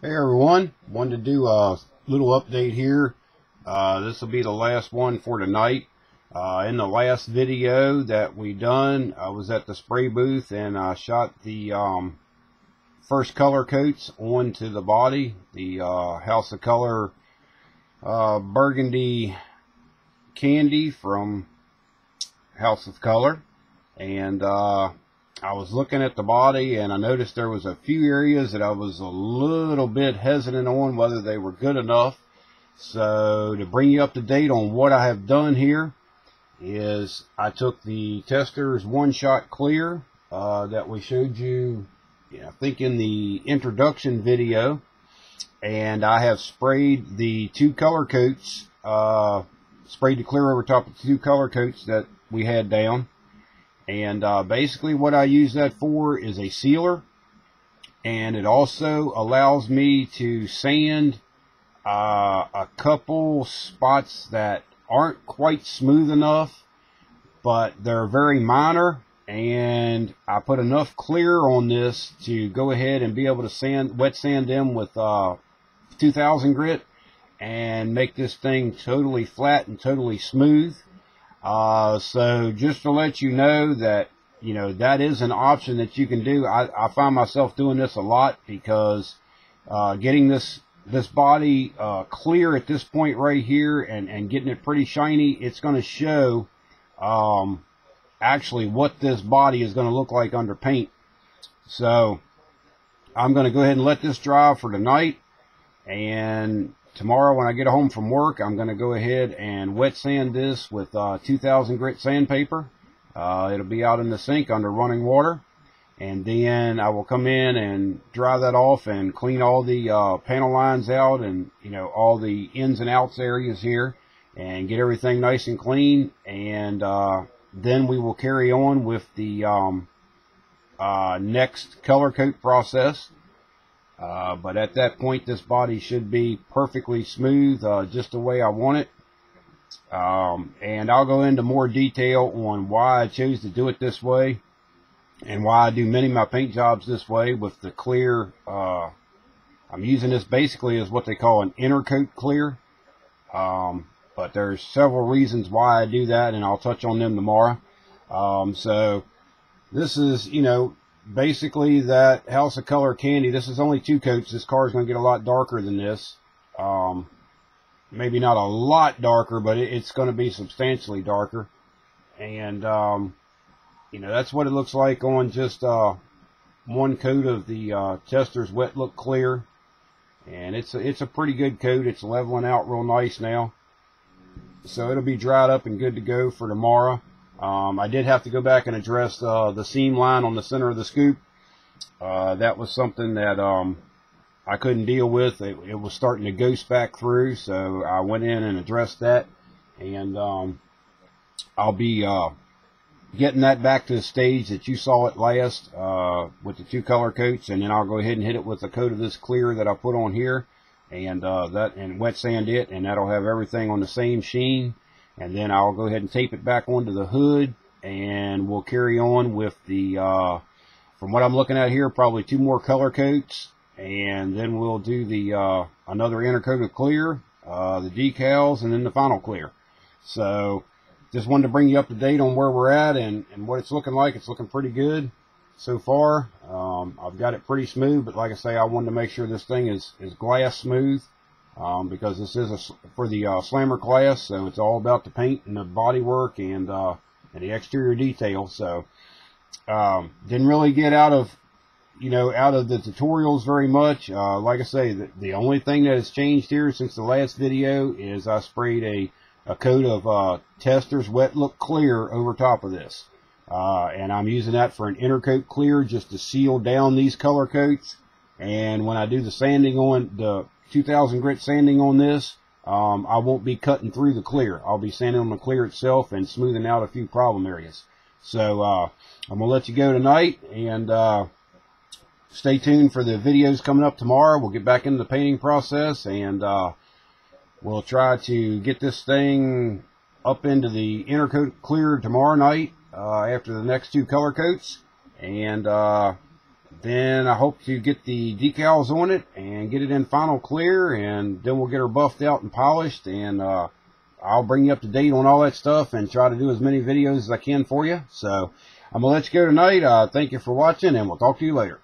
Hey everyone, wanted to do a little update here. This will be the last one for tonight. In the last video that we done, I was at the spray booth and I shot the first color coats onto the body. The House of Color burgundy candy from House of Color. And I was looking at the body and I noticed there was a few areas that I was a little bit hesitant on whether they were good enough. So to bring you up to date on what I have done here is I took the Tester's one-shot clear that we showed you, I think in the introduction video, and I have sprayed the two color coats, sprayed the clear over top of the two color coats that we had down. And basically what I use that for is a sealer, and it also allows me to sand a couple spots that aren't quite smooth enough, but they're very minor, and I put enough clear on this to go ahead and be able to wet sand them with 2000 grit and make this thing totally flat and totally smooth. So just to let you know that, that is an option that you can do. I find myself doing this a lot because, getting this body, clear at this point right here and getting it pretty shiny, it's going to show, actually what this body is going to look like under paint. So I'm going to go ahead and let this dry for tonight, and tomorrow when I get home from work, I'm going to go ahead and wet sand this with 2000 grit sandpaper. It'll be out in the sink under running water. And then I will come in and dry that off and clean all the panel lines out and, all the ins and outs areas here and get everything nice and clean. And then we will carry on with the next color coat process. But at that point, this body should be perfectly smooth, just the way I want it. And I'll go into more detail on why I chose to do it this way and why I do many of my paint jobs this way with the clear. I'm using this basically as what they call an intercoat clear. But there's several reasons why I do that, and I'll touch on them tomorrow. So this is, basically that House of Color candy. This is only two coats. This car is going to get a lot darker than this. Maybe not a lot darker, but it's going to be substantially darker. And, that's what it looks like on just one coat of the Tester's Wet Look Clear. And it's a pretty good coat. It's leveling out real nice now. So it'll be dried up and good to go for tomorrow. I did have to go back and address the seam line on the center of the scoop. That was something that I couldn't deal with. It was starting to ghost back through, so I went in and addressed that. And I'll be getting that back to the stage that you saw it last with the two color coats, and then I'll go ahead and hit it with a coat of this clear that I put on here, and wet sand it, and that'll have everything on the same sheen. And then I'll go ahead and tape it back onto the hood, and we'll carry on with the, from what I'm looking at here, probably two more color coats, and then we'll do the another intercoat of clear, the decals, and then the final clear. So just wanted to bring you up to date on where we're at and what it's looking like. It's looking pretty good so far. I've got it pretty smooth, but like I say, I wanted to make sure this thing is glass smooth. Because this is for the slammer class, so it's all about the paint and the body work and the exterior detail. So didn't really get out of the tutorials very much. Like I say, the only thing that has changed here since the last video is I sprayed a coat of Tester's Wet Look Clear over top of this, and I'm using that for an intercoat clear just to seal down these color coats. And when I do the sanding on the 2000 grit sanding on this, I won't be cutting through the clear. I'll be sanding on the clear itself and smoothing out a few problem areas. So I'm going to let you go tonight, and stay tuned for the videos coming up tomorrow. We'll get back into the painting process, and we'll try to get this thing up into the intercoat clear tomorrow night after the next two color coats. And then I hope to get the decals on it and get it in final clear, and then we'll get her buffed out and polished, and I'll bring you up to date on all that stuff and try to do as many videos as I can for you. So I'm going to let you go tonight. Thank you for watching, and we'll talk to you later.